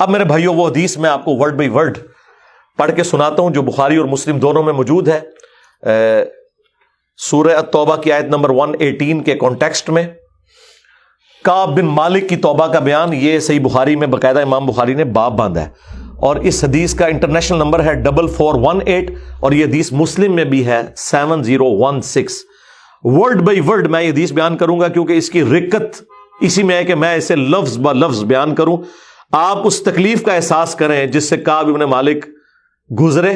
اب میرے بھائیوں وہ حدیث میں آپ کو ورڈ بائی ورڈ پڑھ کے سناتا ہوں جو بخاری اور مسلم دونوں میں موجود ہے، سورہ التوبہ کی آیت نمبر 118 کے کانٹیکسٹ میں کعب بن مالک کی توبہ کا بیان، یہ صحیح بخاری میں باقاعدہ امام بخاری نے باب باندھا ہے، اور اس حدیث کا انٹرنیشنل نمبر ہے 4418، اور یہ حدیث مسلم میں بھی ہے 7016۔ ورڈ بائی ورڈ میں یہ حدیث بیان کروں گا کیونکہ اس کی رکت اسی میں ہے کہ میں اسے لفظ با لفظ بیان کروں، آپ اس تکلیف کا احساس کریں جس سے کعب بن مالک گزرے،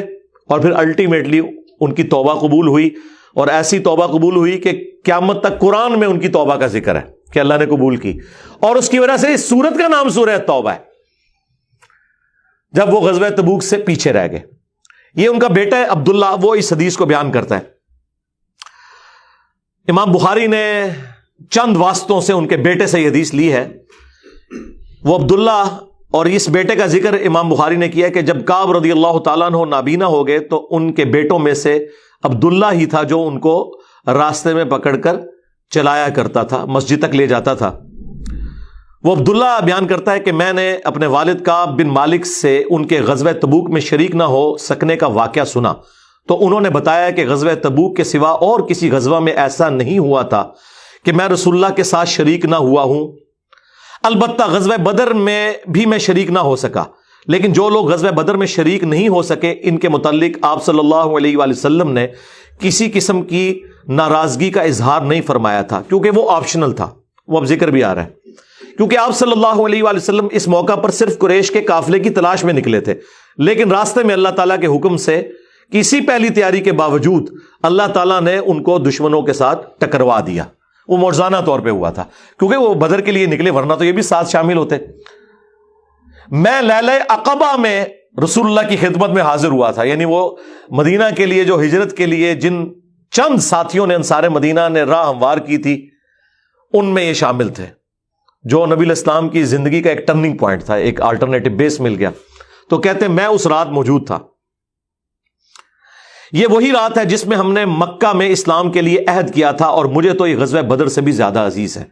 اور پھر الٹیمیٹلی ان کی توبہ قبول ہوئی، اور ایسی توبہ قبول ہوئی کہ قیامت تک قرآن میں ان کی توبہ کا ذکر ہے کہ اللہ نے قبول کی، اور اس کی وجہ سے اس سورت کا نام سورہ توبہ ہے، جب وہ غزوہ تبوک سے پیچھے رہ گئے۔ یہ ان کا بیٹا ہے عبداللہ، وہ اس حدیث کو بیان کرتا ہے۔ امام بخاری نے چند واسطوں سے ان کے بیٹے سے یہ حدیث لی ہے، وہ عبداللہ، اور اس بیٹے کا ذکر امام بخاری نے کیا کہ جب کعب رضی اللہ تعالیٰ عنہ نابینا ہو گئے تو ان کے بیٹوں میں سے عبداللہ ہی تھا جو ان کو راستے میں پکڑ کر چلایا کرتا تھا، مسجد تک لے جاتا تھا۔ وہ عبداللہ بیان کرتا ہے کہ میں نے اپنے والد کعب بن مالک سے ان کے غزوہ تبوک میں شریک نہ ہو سکنے کا واقعہ سنا، تو انہوں نے بتایا کہ غزوہ تبوک کے سوا اور کسی غزوہ میں ایسا نہیں ہوا تھا کہ میں رسول اللہ کے ساتھ شریک نہ ہوا ہوں، البتہ غزوہ بدر میں بھی میں شریک نہ ہو سکا، لیکن جو لوگ غزوہ بدر میں شریک نہیں ہو سکے ان کے متعلق آپ صلی اللہ علیہ وآلہ وسلم نے کسی قسم کی ناراضگی کا اظہار نہیں فرمایا تھا، کیونکہ وہ آپشنل تھا، وہ اب ذکر بھی آ رہا ہے، کیونکہ آپ صلی اللہ علیہ وآلہ وسلم اس موقع پر صرف قریش کے قافلے کی تلاش میں نکلے تھے، لیکن راستے میں اللہ تعالیٰ کے حکم سے کسی پہلی تیاری کے باوجود اللہ تعالیٰ نے ان کو دشمنوں کے ساتھ ٹکروا دیا۔ وہ موجزانہ طور پہ ہوا تھا کیونکہ وہ بدر کے لیے نکلے، ورنہ تو یہ بھی ساتھ شامل ہوتے۔ میں لیلہ عقبہ میں رسول اللہ کی خدمت میں حاضر ہوا تھا، یعنی وہ مدینہ کے لیے جو ہجرت کے لیے جن چند ساتھیوں نے انصار مدینہ نے راہ ہموار کی تھی ان میں یہ شامل تھے، جو نبی الاسلام کی زندگی کا ایک ٹرننگ پوائنٹ تھا، ایک الٹرنیٹو بیس مل گیا۔ تو کہتے ہیں میں اس رات موجود تھا، یہ وہی رات ہے جس میں ہم نے مکہ میں اسلام کے لیے عہد کیا تھا، اور مجھے تو یہ غزوہ بدر سے بھی زیادہ عزیز ہے۔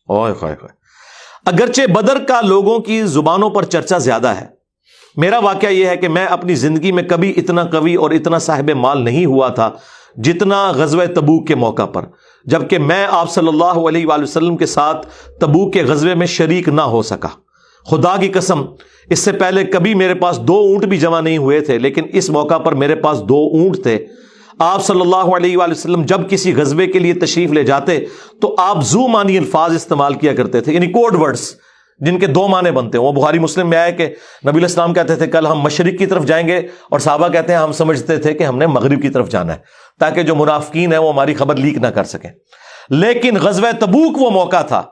اوئے خائے خائے، اگرچہ بدر کا لوگوں کی زبانوں پر چرچا زیادہ ہے، میرا واقعہ یہ ہے کہ میں اپنی زندگی میں کبھی اتنا قوی اور اتنا صاحب مال نہیں ہوا تھا جتنا غزوہ تبوک کے موقع پر، جبکہ میں آپ صلی اللہ علیہ وآلہ وسلم کے ساتھ تبوک کے غزوے میں شریک نہ ہو سکا۔ خدا کی قسم اس سے پہلے کبھی میرے پاس 2 اونٹ بھی جمع نہیں ہوئے تھے، لیکن اس موقع پر میرے پاس 2 اونٹ تھے۔ آپ صلی اللہ علیہ وآلہ وسلم جب کسی غزوے کے لیے تشریف لے جاتے تو آپ ذو معنی الفاظ استعمال کیا کرتے تھے، یعنی کوڈ ورڈز جن کے 2 معنی بنتے ہیں۔ وہ بخاری مسلم میں آیا کہ نبی الاسلام کہتے تھے کل ہم مشرق کی طرف جائیں گے، اور صحابہ کہتے ہیں ہم سمجھتے تھے کہ ہم نے مغرب کی طرف جانا ہے تاکہ جو منافقین ہیں وہ ہماری خبر لیک نہ کر سکیں۔ لیکن غزوہ تبوک وہ موقع تھا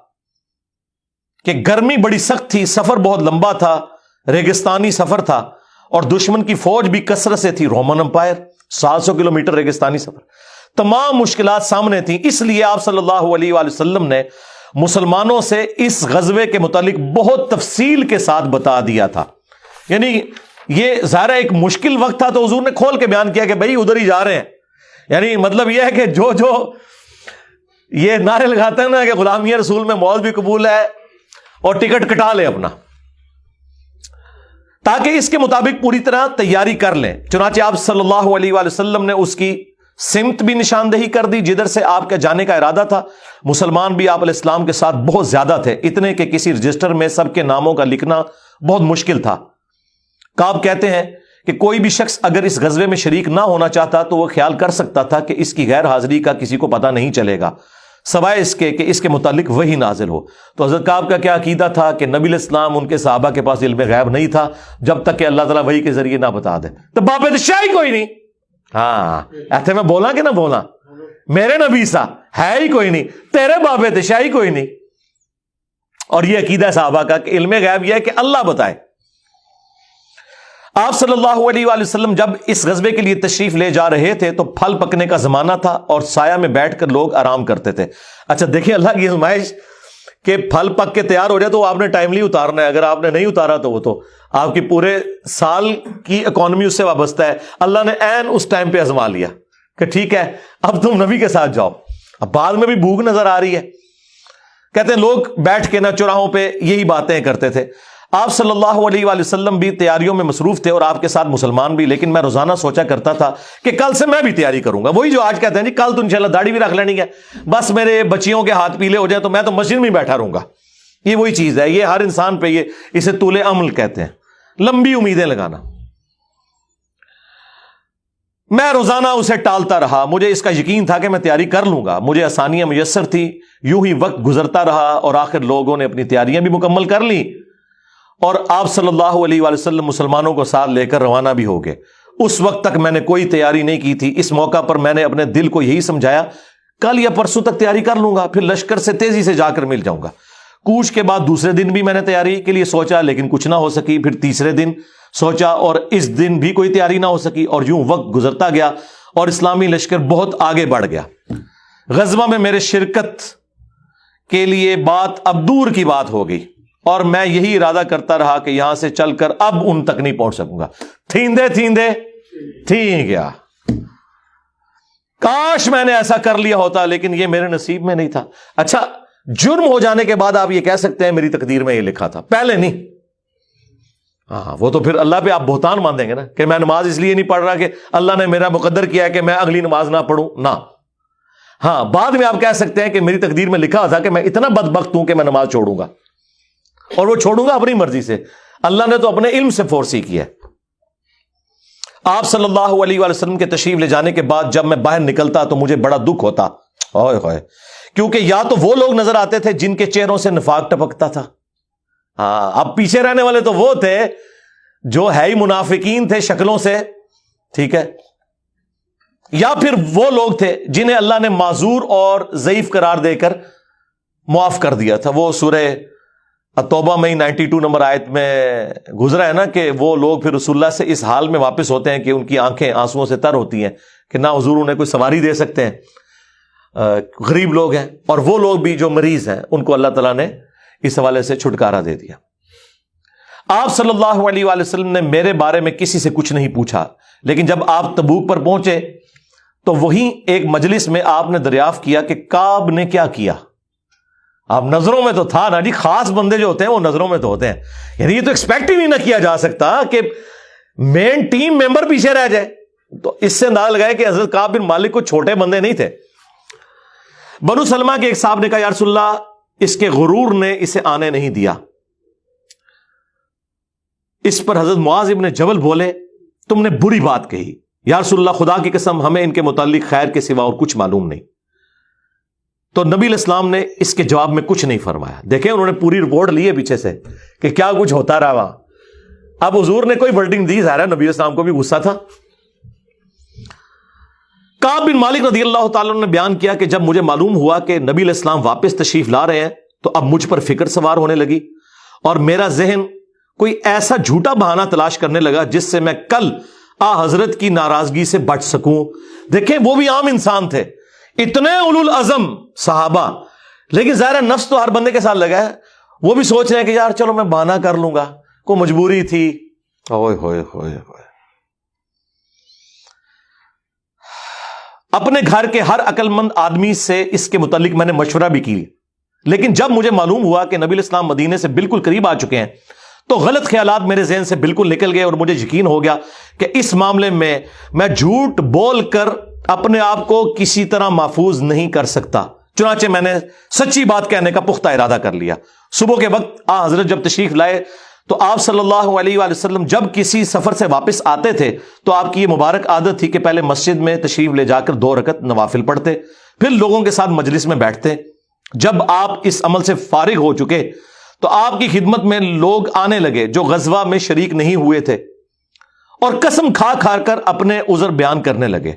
کہ گرمی بڑی سخت تھی، سفر بہت لمبا تھا، ریگستانی سفر تھا، اور دشمن کی فوج بھی کثرت سے تھی، رومن امپائر، 700 کلومیٹر ریگستانی سفر، تمام مشکلات سامنے تھیں۔ اس لیے آپ صلی اللہ علیہ وآلہ وسلم نے مسلمانوں سے اس غزوے کے متعلق بہت تفصیل کے ساتھ بتا دیا تھا، یعنی یہ ظاہر ایک مشکل وقت تھا تو حضور نے کھول کے بیان کیا کہ بھائی ادھر ہی جا رہے ہیں، یعنی مطلب یہ ہے کہ جو یہ نعرے لگاتے ہیں نا کہ غلامی رسول میں موت بھی قبول ہے اور ٹکٹ کٹا لے اپنا، تاکہ اس کے مطابق پوری طرح تیاری کر لیں۔ چنانچہ آپ صلی اللہ علیہ وآلہ وسلم نے اس کی سمت بھی نشاندہی کر دی جدھر سے آپ کا جانے کا ارادہ تھا۔ مسلمان بھی آپ علیہ السلام کے ساتھ بہت زیادہ تھے، اتنے کہ کسی رجسٹر میں سب کے ناموں کا لکھنا بہت مشکل تھا۔ کعب کہتے ہیں کہ کوئی بھی شخص اگر اس غزوے میں شریک نہ ہونا چاہتا تو وہ خیال کر سکتا تھا کہ اس کی غیر حاضری کا کسی کو پتہ نہیں چلے گا سوائے اس کے کہ اس کے متعلق وحی نازل ہو۔ تو حضرت کعب کا کیا عقیدہ تھا کہ نبی علیہ السلام ان کے صحابہ کے پاس علم غیب نہیں تھا جب تک کہ اللہ تعالیٰ وحی کے ذریعے نہ بتا دے۔ تو باب شاہی کوئی نہیں، ہاں ایسے میں بولا کہ نہ بولا، میرے نبی سا ہے ہی کوئی نہیں، تیرے باب شاہی کوئی نہیں۔ اور یہ عقیدہ صحابہ کا کہ علم غیب یہ ہے کہ اللہ بتائے۔ آپ صلی اللہ علیہ وآلہ وسلم جب اس غزوے کے لیے تشریف لے جا رہے تھے تو پھل پکنے کا زمانہ تھا اور سایہ میں بیٹھ کر لوگ آرام کرتے تھے۔ اچھا دیکھیں اللہ کی آزمائش کہ پھل پک کے تیار ہو جائے تو آپ نے ٹائملی اتارنا ہے، اگر آپ نے نہیں اتارا تو وہ تو آپ کی پورے سال کی اکانومی اس سے وابستہ ہے۔ اللہ نے عین اس ٹائم پہ آزما لیا کہ ٹھیک ہے اب تم نبی کے ساتھ جاؤ۔ اب بعد میں بھی بھوک نظر آ رہی ہے، کہتے ہیں لوگ بیٹھ کے نہ چوراہوں پہ یہی باتیں کرتے تھے۔ آپ صلی اللہ علیہ وآلہ وسلم بھی تیاریوں میں مصروف تھے اور آپ کے ساتھ مسلمان بھی، لیکن میں روزانہ سوچا کرتا تھا کہ کل سے میں بھی تیاری کروں گا. وہی جو آج کہتے ہیں جی کل تو انشاءاللہ داڑھی بھی رکھ لینی ہے، بس میرے بچیوں کے ہاتھ پیلے ہو جائیں تو میں تو مسجد میں بیٹھا رہوں گا. یہ وہی چیز ہے، یہ ہر انسان پہ اسے طول عمل کہتے ہیں، لمبی امیدیں لگانا. میں روزانہ اسے ٹالتا رہا. مجھے اس کا یقین تھا کہ میں تیاری کر لوں گا، مجھے آسانیاں میسر تھی. یوں ہی وقت گزرتا رہا اور آخر لوگوں نے اپنی تیاریاں بھی مکمل کر لی اور آپ صلی اللہ علیہ وآلہ وسلم مسلمانوں کو ساتھ لے کر روانہ بھی ہو گئے. اس وقت تک میں نے کوئی تیاری نہیں کی تھی. اس موقع پر میں نے اپنے دل کو یہی سمجھایا کل یا پرسوں تک تیاری کر لوں گا، پھر لشکر سے تیزی سے جا کر مل جاؤں گا. کوچ کے بعد دوسرے دن بھی میں نے تیاری کے لیے سوچا لیکن کچھ نہ ہو سکی. پھر تیسرے دن سوچا اور اس دن بھی کوئی تیاری نہ ہو سکی. اور یوں وقت گزرتا گیا اور اسلامی لشکر بہت آگے بڑھ گیا. غزوہ میں میرے شرکت کے لیے بات اب دور کی بات ہو گئی اور میں یہی ارادہ کرتا رہا کہ یہاں سے چل کر اب ان تک نہیں پہنچ سکوں گا. تھیندے تھی گیا. کاش میں نے ایسا کر لیا ہوتا، لیکن یہ میرے نصیب میں نہیں تھا. اچھا، جرم ہو جانے کے بعد آپ یہ کہہ سکتے ہیں میری تقدیر میں یہ لکھا تھا، پہلے نہیں. ہاں، وہ تو پھر اللہ پہ آپ بہتان مان دیں گے نا کہ میں نماز اس لیے نہیں پڑھ رہا کہ اللہ نے میرا مقدر کیا کہ میں اگلی نماز نہ پڑھوں. نہ، ہاں بعد میں آپ کہہ سکتے ہیں کہ میری تقدیر میں لکھا تھا کہ میں اتنا بدبخت ہوں کہ میں نماز چھوڑوں گا، اور وہ چھوڑوں گا اپنی مرضی سے. اللہ نے تو اپنے علم سے فورس ہی کیا. آپ صلی اللہ علیہ وآلہ وسلم کے تشریف لے جانے کے بعد جب میں باہر نکلتا تو مجھے بڑا دکھ ہوتا، اوئے ہوئے، کیونکہ یا تو وہ لوگ نظر آتے تھے جن کے چہروں سے نفاق ٹپکتا تھا. ہاں، اب پیچھے رہنے والے تو وہ تھے جو ہے ہی منافقین تھے شکلوں سے، ٹھیک ہے، یا پھر وہ لوگ تھے جنہیں اللہ نے معذور اور ضعیف قرار دے کر معاف کر دیا تھا. وہ سورہ توبہ میں 92 نمبر آیت میں گزرا ہے نا کہ وہ لوگ پھر رسول اللہ سے اس حال میں واپس ہوتے ہیں کہ ان کی آنکھیں آنسوؤں سے تر ہوتی ہیں کہ نہ حضور انہیں کوئی سواری دے سکتے ہیں، غریب لوگ ہیں. اور وہ لوگ بھی جو مریض ہیں ان کو اللہ تعالیٰ نے اس حوالے سے چھٹکارا دے دیا. آپ صلی اللہ علیہ وآلہ وسلم نے میرے بارے میں کسی سے کچھ نہیں پوچھا، لیکن جب آپ تبوک پر پہنچے تو وہیں ایک مجلس میں آپ نے دریافت کیا کہ کعب نے کیا کیا. آپ نظروں میں تو تھا نا جی، خاص بندے جو ہوتے ہیں وہ نظروں میں تو ہوتے ہیں. یعنی یہ تو ایکسپیکٹ ہی نہیں نہ کیا جا سکتا کہ مین ٹیم ممبر پیچھے رہ جائے. تو اس سے اندازہ لگائے کہ حضرت کعب بن مالک کو چھوٹے بندے نہیں تھے. بنو سلمہ کے ایک صاحب نے کہا یا رسول اللہ اس کے غرور نے اسے آنے نہیں دیا. اس پر حضرت معاذ ابن جبل بولے تم نے بری بات کہی. یا رسول اللہ خدا کی قسم ہمیں ان کے متعلق خیر کے سوا اور کچھ معلوم نہیں. تو نبی علیہ السلام نے اس کے جواب میں کچھ نہیں فرمایا. دیکھیں انہوں نے پوری رپورٹ لی ہے پیچھے سے کہ کیا کچھ ہوتا رہا وہاں. اب حضور نے کوئی ورڈنگ دی، ظاہر ہے نبی علیہ السلام کو بھی غصہ تھا. کعب بن مالک رضی اللہ تعالیٰ نے بیان کیا کہ جب مجھے معلوم ہوا کہ نبی علیہ السلام واپس تشریف لا رہے ہیں تو اب مجھ پر فکر سوار ہونے لگی اور میرا ذہن کوئی ایسا جھوٹا بہانہ تلاش کرنے لگا جس سے میں کل حضرت کی ناراضگی سے بچ سکوں. دیکھیں وہ بھی عام انسان تھے، اتنے اولو العزم صحابہ، لیکن ظاہر نفس تو ہر بندے کے ساتھ لگا ہے. وہ بھی سوچ رہے ہیں کہ یار چلو میں بہانہ کر لوں گا، کوئی مجبوری تھی. اوئے ہوئے ہوئے ہوئے. اپنے گھر کے ہر عقل مند آدمی سے اس کے متعلق میں نے مشورہ بھی کی، لیکن جب مجھے معلوم ہوا کہ نبی علیہ السلام مدینے سے بالکل قریب آ چکے ہیں تو غلط خیالات میرے ذہن سے بالکل نکل گئے اور مجھے یقین ہو گیا کہ اس معاملے میں جھوٹ بول کر اپنے آپ کو کسی طرح محفوظ نہیں کر سکتا. چنانچہ میں نے سچی بات کہنے کا پختہ ارادہ کر لیا. صبح کے وقت حضرت جب تشریف لائے تو آپ صلی اللہ علیہ وآلہ وسلم جب کسی سفر سے واپس آتے تھے تو آپ کی یہ مبارک عادت تھی کہ پہلے مسجد میں تشریف لے جا کر 2 رکعت نوافل پڑھتے، پھر لوگوں کے ساتھ مجلس میں بیٹھتے. جب آپ اس عمل سے فارغ ہو چکے تو آپ کی خدمت میں لوگ آنے لگے جو غزوہ میں شریک نہیں ہوئے تھے اور قسم کھا کھا کر اپنے عذر بیان کرنے لگے.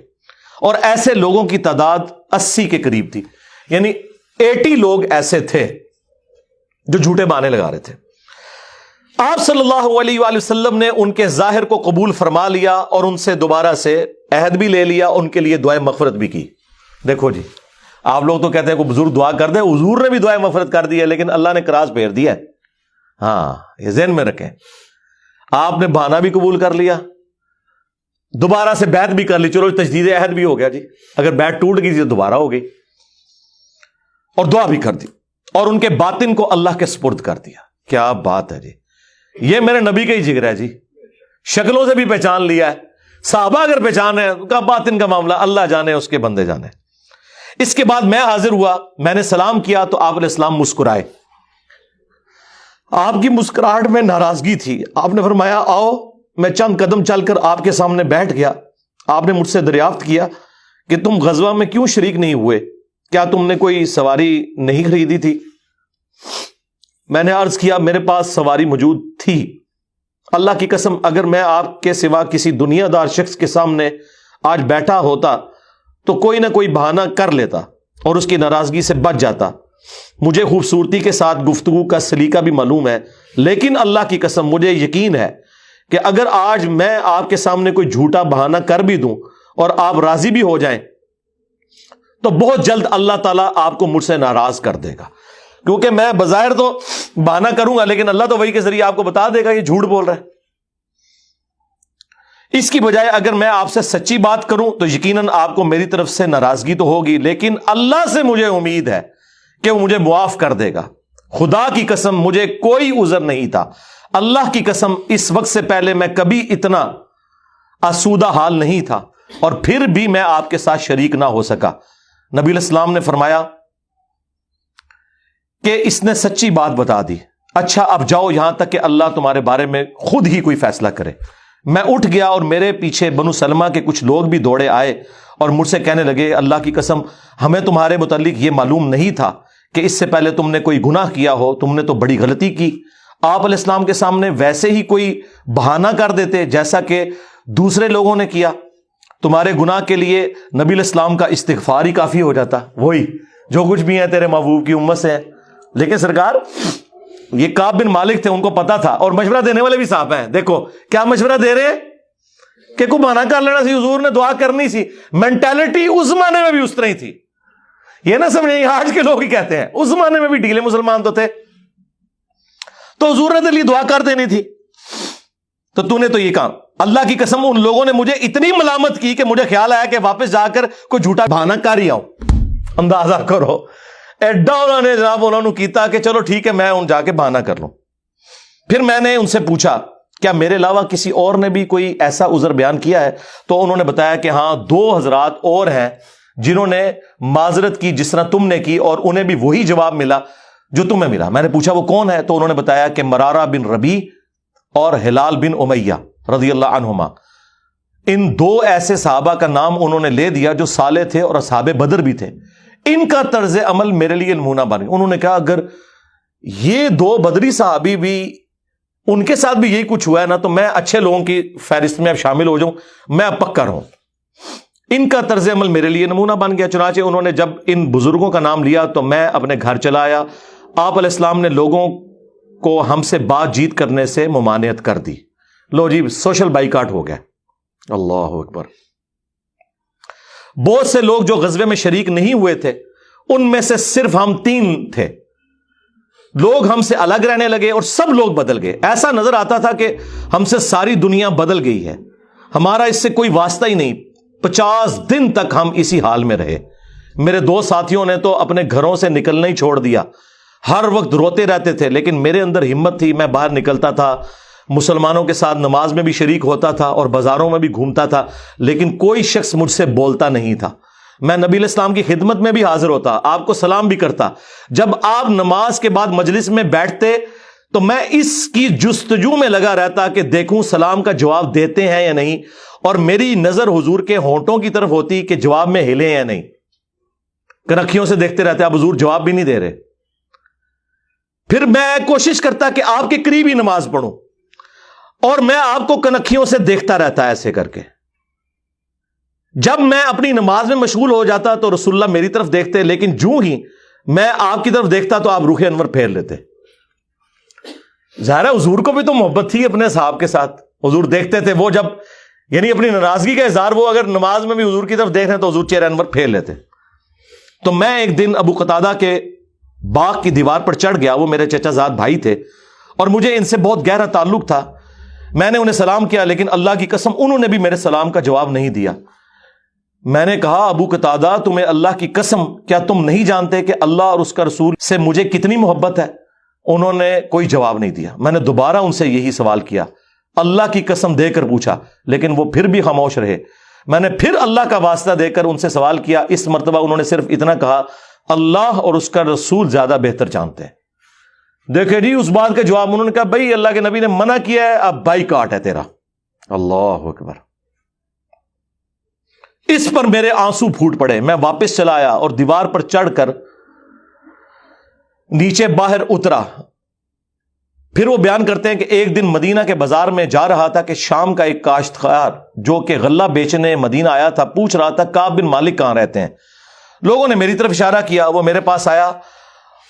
اور ایسے لوگوں کی تعداد 80 کے قریب تھی، یعنی 80 لوگ ایسے تھے جو جھوٹے بہانے لگا رہے تھے. آپ صلی اللہ علیہ وآلہ وسلم نے ان کے ظاہر کو قبول فرما لیا اور ان سے دوبارہ سے عہد بھی لے لیا، ان کے لیے دعائیں مغفرت بھی کی. دیکھو جی، آپ لوگ تو کہتے ہیں کوئی بزرگ دعا کر دے، حضور نے بھی دعائیں مغفرت کر دی ہے، لیکن اللہ نے کراس پھیر دیا ہے. ہاں یہ ذہن میں رکھیں. آپ نے بہانہ بھی قبول کر لیا، دوبارہ سے بیعت بھی کر لی، چلو تجدید عہد بھی ہو گیا جی. اگر بیعت ٹوٹ گئی تو دوبارہ ہو گئی، اور دعا بھی کر دی اور ان کے باطن کو اللہ کے سپرد کر دیا. کیا بات ہے جی. یہ میرے نبی کا ہی جگر ہے جی، شکلوں سے بھی پہچان لیا ہے، صحابہ اگر پہچان ہے کا باطن کا معاملہ اللہ جانے، اس کے بندے جانے۔ اس کے بعد میں حاضر ہوا، میں نے سلام کیا تو آپ علیہ السلام مسکرائے، آپ کی مسکراہٹ میں ناراضگی تھی۔ آپ نے فرمایا آؤ، میں چند قدم چل کر آپ کے سامنے بیٹھ گیا۔ آپ نے مجھ سے دریافت کیا کہ تم غزوہ میں کیوں شریک نہیں ہوئے، کیا تم نے کوئی سواری نہیں خریدی تھی؟ میں نے عرض کیا میرے پاس سواری موجود تھی، اللہ کی قسم اگر میں آپ کے سوا کسی دنیا دار شخص کے سامنے آج بیٹھا ہوتا تو کوئی نہ کوئی بہانہ کر لیتا اور اس کی ناراضگی سے بچ جاتا۔ مجھے خوبصورتی کے ساتھ گفتگو کا سلیقہ بھی معلوم ہے، لیکن اللہ کی قسم مجھے یقین ہے کہ اگر آج میں آپ کے سامنے کوئی جھوٹا بہانہ کر بھی دوں اور آپ راضی بھی ہو جائیں تو بہت جلد اللہ تعالیٰ آپ کو مجھ سے ناراض کر دے گا، کیونکہ میں بظاہر تو بہانہ کروں گا لیکن اللہ تو وہی کے ذریعے آپ کو بتا دے گا یہ جھوٹ بول رہا ہے۔ اس کی بجائے اگر میں آپ سے سچی بات کروں تو یقیناً آپ کو میری طرف سے ناراضگی تو ہوگی، لیکن اللہ سے مجھے امید ہے کہ وہ مجھے معاف کر دے گا۔ خدا کی قسم مجھے کوئی عذر نہیں تھا، اللہ کی قسم اس وقت سے پہلے میں کبھی اتنا آسودہ حال نہیں تھا، اور پھر بھی میں آپ کے ساتھ شریک نہ ہو سکا۔ نبی علیہ السلام نے فرمایا کہ اس نے سچی بات بتا دی، اچھا اب جاؤ یہاں تک کہ اللہ تمہارے بارے میں خود ہی کوئی فیصلہ کرے۔ میں اٹھ گیا اور میرے پیچھے بنو سلمہ کے کچھ لوگ بھی دوڑے آئے اور مجھ سے کہنے لگے اللہ کی قسم ہمیں تمہارے متعلق یہ معلوم نہیں تھا کہ اس سے پہلے تم نے کوئی گناہ کیا ہو، تم نے تو بڑی غلطی کی۔ آپ علیہ السلام کے سامنے ویسے ہی کوئی بہانہ کر دیتے جیسا کہ دوسرے لوگوں نے کیا، تمہارے گناہ کے لیے نبی علیہ السلام کا استغفار ہی کافی ہو جاتا، وہی جو کچھ بھی ہے تیرے محبوب کی امت سے ہے۔ لیکن سرکار یہ کعب بن مالک تھے، ان کو پتا تھا، اور مشورہ دینے والے بھی صاحب ہیں، دیکھو کیا مشورہ دے رہے ہیں کہ کو بہانہ کر لینا سی، حضور نے دعا کرنی سی۔ مینٹالٹی اس زمانے میں بھی اس طرح ہی تھی، یہ نہ سمجھیں آج کے لوگ ہی کہتے ہیں، اس زمانے میں بھی ڈھیلے مسلمان تو تھے، تو حضور نے تیرے لیے دعا کر دینی تھی، تو تو نے تو یہ کام۔ اللہ کی قسم ان لوگوں نے مجھے اتنی ملامت کی کہ مجھے خیال آیا کہ واپس جا کر کوئی جھوٹا بہانہ کر ہی آؤں۔ اندازہ کرو ایڈا انہوں نے جناب انہوں نے کیتا کہ چلو ٹھیک ہے میں ان جا کے بہانہ کر لوں۔ پھر میں نے ان سے پوچھا کیا میرے علاوہ کسی اور نے بھی کوئی ایسا عذر بیان کیا ہے؟ تو انہوں نے بتایا کہ ہاں 2 حضرات اور ہیں جنہوں نے معذرت کی جس طرح تم نے کی، اور انہیں بھی وہی جواب ملا جو تمہیں ملا۔ میں نے پوچھا وہ کون ہے؟ تو انہوں نے بتایا کہ مرارہ بن ربیع اور ہلال بن امیہ رضی اللہ عنہما، ان 2 ایسے صحابہ کا نام انہوں نے لے دیا جو صالح تھے اور اصحاب بدر بھی تھے، ان کا طرز عمل میرے لیے نمونہ بن گیا۔ انہوں نے کہا اگر یہ 2 بدری صحابی بھی ان کے ساتھ بھی یہی کچھ ہوا ہے نا تو میں اچھے لوگوں کی فہرست میں اب شامل ہو جاؤں، میں اب پکا رہوں۔ ان کا طرز عمل میرے لیے نمونہ بن گیا۔ چنانچہ انہوں نے جب ان بزرگوں کا نام لیا تو میں اپنے گھر چلا آیا۔ آپ علیہ السلام نے لوگوں کو ہم سے بات چیت کرنے سے ممانعت کر دی۔ لو جی سوشل بائیکاٹ ہو گیا۔ اللہ اکبر۔ بہت سے لوگ جو غزوے میں شریک نہیں ہوئے تھے ان میں سے صرف ہم 3 تھے، لوگ ہم سے الگ رہنے لگے اور سب لوگ بدل گئے۔ ایسا نظر آتا تھا کہ ہم سے ساری دنیا بدل گئی ہے، ہمارا اس سے کوئی واسطہ ہی نہیں۔ 50 دن تک ہم اسی حال میں رہے۔ میرے 2 ساتھیوں نے تو اپنے گھروں سے نکلنا ہی چھوڑ دیا، ہر وقت روتے رہتے تھے، لیکن میرے اندر ہمت تھی، میں باہر نکلتا تھا، مسلمانوں کے ساتھ نماز میں بھی شریک ہوتا تھا اور بازاروں میں بھی گھومتا تھا، لیکن کوئی شخص مجھ سے بولتا نہیں تھا۔ میں نبی علیہ السلام کی خدمت میں بھی حاضر ہوتا، آپ کو سلام بھی کرتا۔ جب آپ نماز کے بعد مجلس میں بیٹھتے تو میں اس کی جستجو میں لگا رہتا کہ دیکھوں سلام کا جواب دیتے ہیں یا نہیں، اور میری نظر حضور کے ہونٹوں کی طرف ہوتی کہ جواب میں ہلے یا نہیں۔ کنکھیوں سے دیکھتے رہتے اب حضور جواب بھی نہیں دے رہے۔ پھر میں کوشش کرتا کہ آپ کے قریب ہی نماز پڑھوں، اور میں آپ کو کنکھیوں سے دیکھتا رہتا ایسے کر کے۔ جب میں اپنی نماز میں مشغول ہو جاتا تو رسول اللہ میری طرف دیکھتے، لیکن جو ہی میں آپ کی طرف دیکھتا تو آپ روح انور پھیر لیتے۔ ظاہر ہے حضور کو بھی تو محبت تھی اپنے صحاب کے ساتھ، حضور دیکھتے تھے، وہ جب یعنی اپنی ناراضگی کا اظہار وہ اگر نماز میں بھی حضور کی طرف دیکھ رہے تو حضور چہرہ انور پھیر لیتے۔ تو میں ایک دن ابو قتادہ کے باغ کی دیوار پر چڑھ گیا، وہ میرے چچا زاد بھائی تھے اور مجھے ان سے بہت گہرا تعلق تھا۔ میں نے انہیں سلام کیا، لیکن اللہ کی قسم انہوں نے بھی میرے سلام کا جواب نہیں دیا۔ میں نے کہا ابو قتادہ تمہیں اللہ کی قسم کیا تم نہیں جانتے کہ اللہ اور اس کا رسول سے مجھے کتنی محبت ہے؟ انہوں نے کوئی جواب نہیں دیا. میں نے دوبارہ ان سے یہی سوال کیا, اللہ کی قسم دے کر پوچھا, لیکن وہ پھر بھی خاموش رہے. میں نے پھر اللہ کا واسطہ دے کر ان سے سوال کیا. اس مرتبہ انہوں نے صرف اتنا کہا, اللہ اور اس کا رسول زیادہ بہتر جانتے ہیں. دیکھیں جی اس بات کا جواب انہوں نے کہا, بھائی اللہ کے نبی نے منع کیا ہے, اب بائیکاٹ ہے تیرا. اللہ اکبر. اس پر میرے آنسو پھوٹ پڑے. میں واپس چلا آیا اور دیوار پر چڑھ کر نیچے باہر اترا. پھر وہ بیان کرتے ہیں کہ ایک دن مدینہ کے بازار میں جا رہا تھا کہ شام کا ایک کاشتکار جو کہ غلہ بیچنے مدینہ آیا تھا پوچھ رہا تھا کعب بن مالک کہاں رہتے ہیں. لوگوں نے میری طرف اشارہ کیا, وہ میرے پاس آیا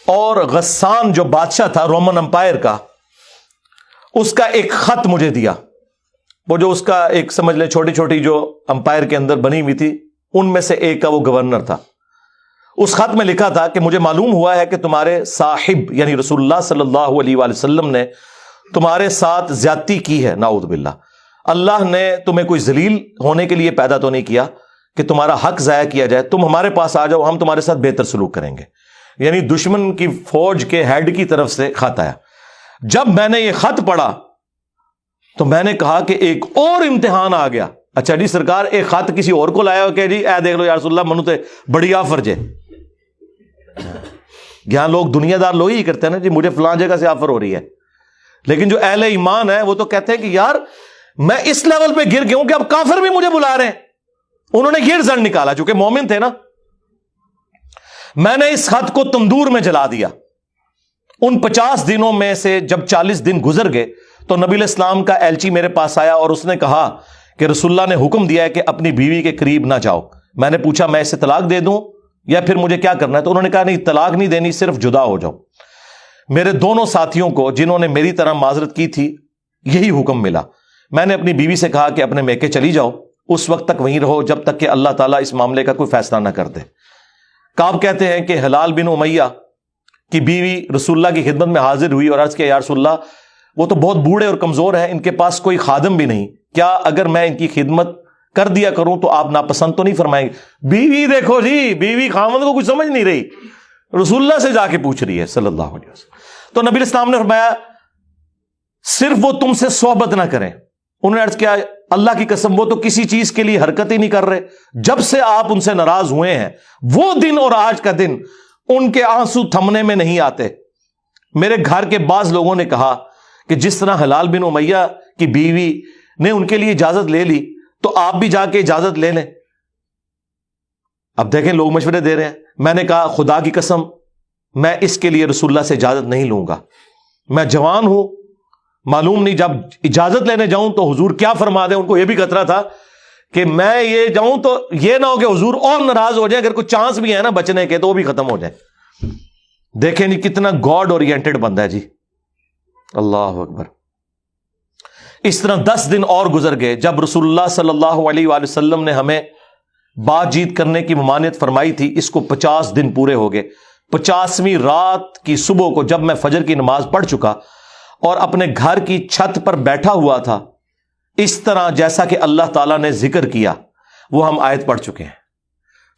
اور غسان جو بادشاہ تھا رومن امپائر کا, اس کا ایک خط مجھے دیا. وہ جو اس کا ایک سمجھ لے چھوٹی چھوٹی جو امپائر کے اندر بنی ہوئی تھی ان میں سے ایک کا وہ گورنر تھا. اس خط میں لکھا تھا کہ مجھے معلوم ہوا ہے کہ تمہارے صاحب یعنی رسول اللہ صلی اللہ علیہ وآلہ وسلم نے تمہارے ساتھ زیادتی کی ہے, نعوذ باللہ. اللہ نے تمہیں کوئی ذلیل ہونے کے لیے پیدا تو نہیں کیا کہ تمہارا حق ضائع کیا جائے. تم ہمارے پاس آ جاؤ, ہم تمہارے ساتھ بہتر سلوک کریں گے. یعنی دشمن کی فوج کے ہیڈ کی طرف سے خط آیا. جب میں نے یہ خط پڑھا تو میں نے کہا کہ ایک اور امتحان آ گیا. اچھا جی سرکار, ایک خط کسی اور کو لایا ہو کہ جی اے دیکھ لو یا رسول اللہ منو تے بڑی آفر جے. یہاں لوگ دنیا دار لوگ ہی کرتے ہیں نا جی, مجھے فلاں جگہ سے آفر ہو رہی ہے. لیکن جو اہل ایمان ہے وہ تو کہتے ہیں کہ یار میں اس لیول پہ گر گیا ہوں کہ اب کافر بھی مجھے بلا رہے ہیں. انہوں نے یہ رزلٹ نکالا, چونکہ مومن تھے نا. میں نے اس خط کو تندور میں جلا دیا. ان 50 دنوں میں سے جب 40 دن گزر گئے تو نبی علیہ السلام کا ایلچی میرے پاس آیا اور اس نے کہا کہ رسول اللہ نے حکم دیا ہے کہ اپنی بیوی کے قریب نہ جاؤ. میں نے پوچھا میں اسے طلاق دے دوں یا پھر مجھے کیا کرنا ہے؟ تو انہوں نے کہا نہیں, طلاق نہیں دینی, صرف جدا ہو جاؤ. میرے دونوں ساتھیوں کو جنہوں نے میری طرح معذرت کی تھی یہی حکم ملا. میں نے اپنی بیوی سے کہا کہ اپنے میکے چلی جاؤ, اس وقت تک وہیں رہو جب تک کہ اللہ تعالیٰ اس معاملے کا کوئی فیصلہ نہ کر دے. کعب کہتے ہیں کہ ہلال بن امیہ کی بیوی رسول اللہ کی خدمت میں حاضر ہوئی اور عرض کیا یا رسول اللہ وہ تو بہت بوڑھے اور کمزور ہیں, ان کے پاس کوئی خادم بھی نہیں, کیا اگر میں ان کی خدمت کر دیا کروں تو آپ ناپسند تو نہیں فرمائیں گے؟ بیوی دیکھو جی, بیوی خاوند کو کچھ سمجھ نہیں رہی, رسول اللہ سے جا کے پوچھ رہی ہے صلی اللہ علیہ وسلم. تو نبی اسلام نے فرمایا صرف وہ تم سے صحبت نہ کریں. انہوں نے عرض کیا اللہ کی قسم وہ تو کسی چیز کے لیے حرکت ہی نہیں کر رہے. جب سے آپ ان سے ناراض ہوئے ہیں وہ دن اور آج کا دن ان کے آنسو تھمنے میں نہیں آتے. میرے گھر کے بعض لوگوں نے کہا کہ جس طرح ہلال بن امیہ کی بیوی نے ان کے لیے اجازت لے لی تو آپ بھی جا کے اجازت لے لیں. اب دیکھیں لوگ مشورے دے رہے ہیں. میں نے کہا خدا کی قسم میں اس کے لیے رسول اللہ سے اجازت نہیں لوں گا. میں جوان ہوں, معلوم نہیں جب اجازت لینے جاؤں تو حضور کیا فرما دیں. ان کو یہ بھی خطرہ تھا کہ میں یہ جاؤں تو یہ نہ ہو کہ حضور اور ناراض ہو جائیں, اگر کوئی چانس بھی ہے نا بچنے کے تو وہ بھی ختم ہو جائے. دیکھیں نہیں کتنا گاڈ اورینٹڈ بندہ ہے جی, اللہ اکبر. اس طرح 10 دن اور گزر گئے. جب رسول اللہ صلی اللہ علیہ وآلہ وسلم نے ہمیں بات چیت کرنے کی ممانعت فرمائی تھی, اس کو 50 دن پورے ہو گئے. 50ویں رات کی صبح کو جب میں فجر کی نماز پڑھ چکا اور اپنے گھر کی چھت پر بیٹھا ہوا تھا, اس طرح جیسا کہ اللہ تعالیٰ نے ذکر کیا وہ ہم آیت پڑھ چکے ہیں,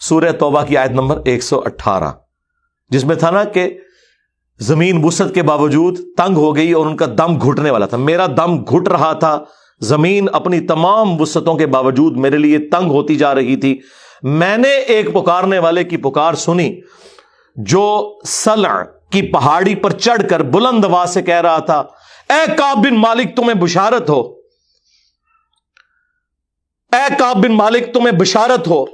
سورہ توبہ کی آیت نمبر 118, جس میں تھا نا کہ زمین وسعت کے باوجود تنگ ہو گئی اور ان کا دم گھٹنے والا تھا. میرا دم گھٹ رہا تھا, زمین اپنی تمام وسعتوں کے باوجود میرے لیے تنگ ہوتی جا رہی تھی. میں نے ایک پکارنے والے کی پکار سنی جو سلع کی پہاڑی پر چڑھ کر بلند آواز سے کہہ رہا تھا اے کعب بن مالک تمہیں بشارت ہو, اے کعب بن مالک تمہیں بشارت ہو.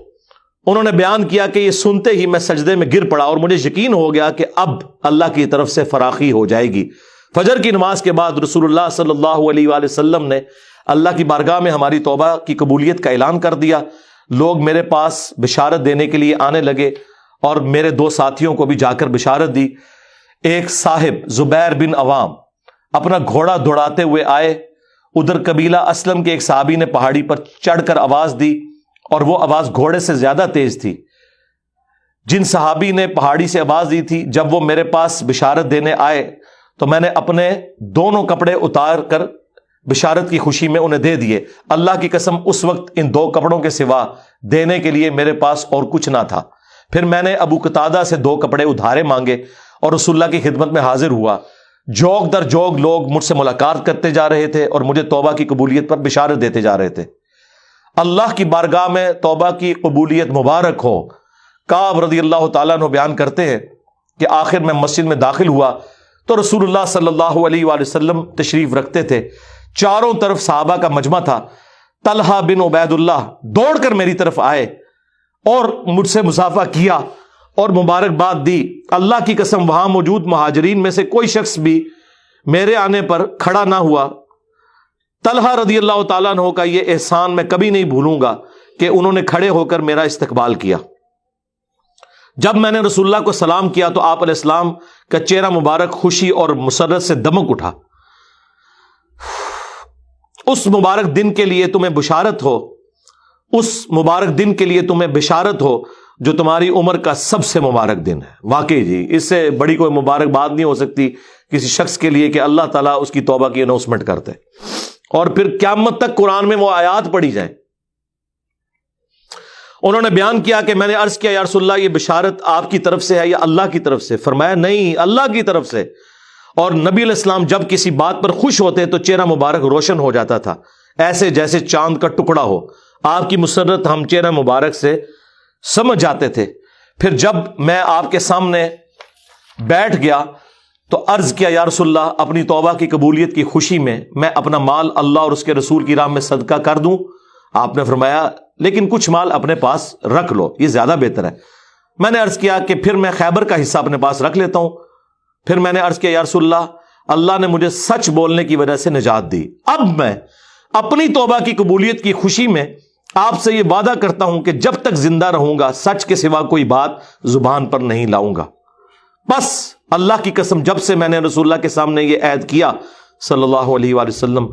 انہوں نے بیان کیا کہ یہ سنتے ہی میں سجدے میں گر پڑا اور مجھے یقین ہو گیا کہ اب اللہ کی طرف سے فراخی ہو جائے گی. فجر کی نماز کے بعد رسول اللہ صلی اللہ علیہ وآلہ وسلم نے اللہ کی بارگاہ میں ہماری توبہ کی قبولیت کا اعلان کر دیا. لوگ میرے پاس بشارت دینے کے لیے آنے لگے اور میرے 2 ساتھیوں کو بھی جا کر بشارت دی. ایک صاحب زبیر بن عوام اپنا گھوڑا دوڑاتے ہوئے آئے. ادھر قبیلہ اسلم کے ایک صحابی نے پہاڑی پر چڑھ کر آواز دی اور وہ آواز گھوڑے سے زیادہ تیز تھی. جن صحابی نے پہاڑی سے آواز دی تھی جب وہ میرے پاس بشارت دینے آئے تو میں نے اپنے دونوں کپڑے اتار کر بشارت کی خوشی میں انہیں دے دیے. اللہ کی قسم اس وقت ان 2 کپڑوں کے سوا دینے کے لیے میرے پاس اور کچھ نہ تھا. پھر میں نے ابو قتادہ سے 2 کپڑے ادھارے مانگے اور رسول اللہ کی خدمت میں حاضر ہوا. جوگ در جوگ لوگ مجھ سے ملاقات کرتے جا رہے تھے اور مجھے توبہ کی قبولیت پر بشارت دیتے جا رہے تھے۔ اللہ کی بارگاہ میں توبہ کی قبولیت مبارک ہو۔ کعب رضی اللہ تعالیٰ عنہ بیان کرتے ہیں کہ آخر میں مسجد میں داخل ہوا تو رسول اللہ صلی اللہ علیہ وآلہ وسلم تشریف رکھتے تھے، چاروں طرف صحابہ کا مجمع تھا۔ طلحہ بن عبید اللہ دوڑ کر میری طرف آئے اور مجھ سے مصافحہ کیا اور مبارکباد دی۔ اللہ کی قسم وہاں موجود مہاجرین میں سے کوئی شخص بھی میرے آنے پر کھڑا نہ ہوا۔ طلحہ رضی اللہ تعالیٰ عنہ کا یہ احسان میں کبھی نہیں بھولوں گا کہ انہوں نے کھڑے ہو کر میرا استقبال کیا۔ جب میں نے رسول اللہ کو سلام کیا تو آپ علیہ السلام کا چہرہ مبارک خوشی اور مسرت سے دمک اٹھا۔ اس مبارک دن کے لیے تمہیں بشارت ہو، اس مبارک دن کے لیے تمہیں بشارت ہو جو تمہاری عمر کا سب سے مبارک دن ہے۔ واقعی جی اس سے بڑی کوئی مبارک بات نہیں ہو سکتی کسی شخص کے لیے کہ اللہ تعالیٰ اس کی توبہ کی اناؤنسمنٹ کرتے اور پھر قیامت تک قرآن میں وہ آیات پڑھی جائیں۔ انہوں نے بیان کیا کہ میں نے عرض کیا یا رسول اللہ یہ بشارت آپ کی طرف سے ہے یا اللہ کی طرف سے؟ فرمایا نہیں، اللہ کی طرف سے۔ اور نبی علیہ السلام جب کسی بات پر خوش ہوتے تو چہرہ مبارک روشن ہو جاتا تھا، ایسے جیسے چاند کا ٹکڑا ہو۔ آپ کی مسرت ہم چہرہ مبارک سے سمجھ جاتے تھے۔ پھر جب میں آپ کے سامنے بیٹھ گیا تو عرض کیا یا رسول اللہ اپنی توبہ کی قبولیت کی خوشی میں اپنا مال اللہ اور اس کے رسول کی راہ میں صدقہ کر دوں؟ آپ نے فرمایا لیکن کچھ مال اپنے پاس رکھ لو، یہ زیادہ بہتر ہے۔ میں نے عرض کیا کہ پھر میں خیبر کا حصہ اپنے پاس رکھ لیتا ہوں۔ پھر میں نے عرض کیا یا رسول اللہ اللہ نے مجھے سچ بولنے کی وجہ سے نجات دی، اب میں اپنی توبہ کی قبولیت کی خوشی میں آپ سے یہ وعدہ کرتا ہوں کہ جب تک زندہ رہوں گا سچ کے سوا کوئی بات زبان پر نہیں لاؤں گا۔ بس اللہ کی قسم جب سے میں نے رسول اللہ کے سامنے یہ عہد کیا صلی اللہ علیہ وآلہ وسلم،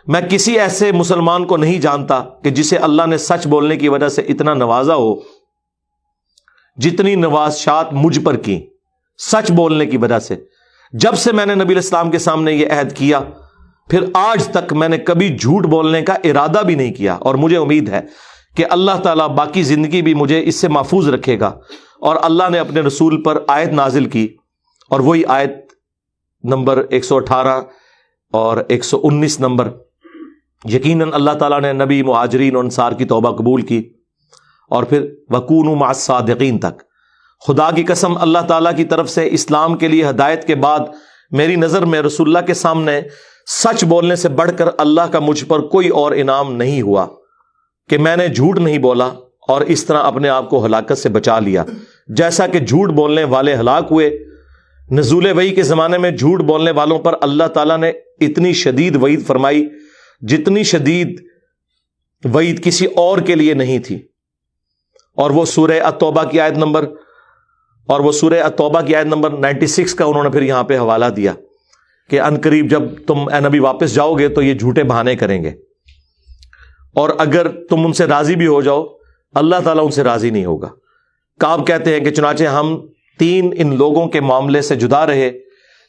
میں کسی ایسے مسلمان کو نہیں جانتا کہ جسے اللہ نے سچ بولنے کی وجہ سے اتنا نوازا ہو جتنی نوازشات مجھ پر کی سچ بولنے کی وجہ سے۔ جب سے میں نے نبی علیہ السلام کے سامنے یہ عہد کیا پھر آج تک میں نے کبھی جھوٹ بولنے کا ارادہ بھی نہیں کیا، اور مجھے امید ہے کہ اللہ تعالیٰ باقی زندگی بھی مجھے اس سے محفوظ رکھے گا۔ اور اللہ نے اپنے رسول پر آیت نازل کی، اور وہی آیت نمبر 118 اور 119 نمبر، یقیناً اللہ تعالیٰ نے نبی مہاجرین اور انصار کی توبہ قبول کی، اور پھر وَكُونُوا مَعَ الصَّادِقِينَ تک۔ خدا کی قسم اللہ تعالیٰ کی طرف سے اسلام کے لیے ہدایت کے بعد میری نظر میں رسول اللہ کے سامنے سچ بولنے سے بڑھ کر اللہ کا مجھ پر کوئی اور انعام نہیں ہوا کہ میں نے جھوٹ نہیں بولا اور اس طرح اپنے آپ کو ہلاکت سے بچا لیا۔ جیسا کہ جھوٹ بولنے والے ہلاک ہوئے، نزول وحی کے زمانے میں جھوٹ بولنے والوں پر اللہ تعالیٰ نے اتنی شدید وعید فرمائی جتنی شدید وعید کسی اور کے لیے نہیں تھی۔ اور وہ سورہ التوبہ کی آیت نمبر 96 کا انہوں نے پھر یہاں پہ حوالہ دیا کہ ان قریب جب تم اے نبی واپس جاؤ گے تو یہ جھوٹے بہانے کریں گے، اور اگر تم ان سے راضی بھی ہو جاؤ اللہ تعالیٰ ان سے راضی نہیں ہوگا۔ کعب کہتے ہیں کہ چنانچہ ہم 3 ان لوگوں کے معاملے سے جدا رہے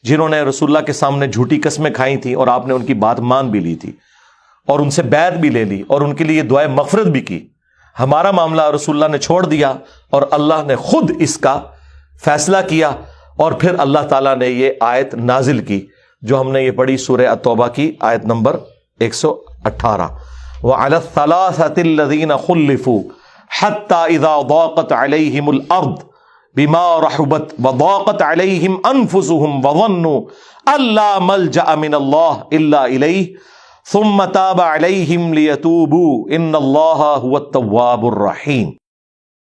جنہوں نے رسول اللہ کے سامنے جھوٹی قسمیں کھائی تھیں اور آپ نے ان کی بات مان بھی لی تھی اور ان سے بیعت بھی لے لی اور ان کے لیے دعائے مغفرت بھی کی۔ ہمارا معاملہ رسول اللہ نے چھوڑ دیا اور اللہ نے خود اس کا فیصلہ کیا، اور پھر اللہ تعالیٰ نے یہ آیت نازل کی جو ہم نے یہ پڑھی سورہ التوبہ کی آیت نمبر 118، وَعَلَى الثَّلَاثَةِ الَّذِينَ خُلِّفُوا حَتَّى إِذَا ضَاقَتْ عَلَيْهِمُ الْأَرْضُ بِمَا رَحُبَتْ وَضَاقَتْ عَلَيْهِمْ أَنفُسُهُمْ وَظَنُّوا أَن لَّا مَلْجَأَ مِنَ اللَّهِ إِلَّا إِلَيْهِ ثُمَّ تَابَ عَلَيْهِمْ لِيَتُوبُوا إِنَّ اللَّهَ هُوَ التَّوَّابُ الرَّحِيمُ۔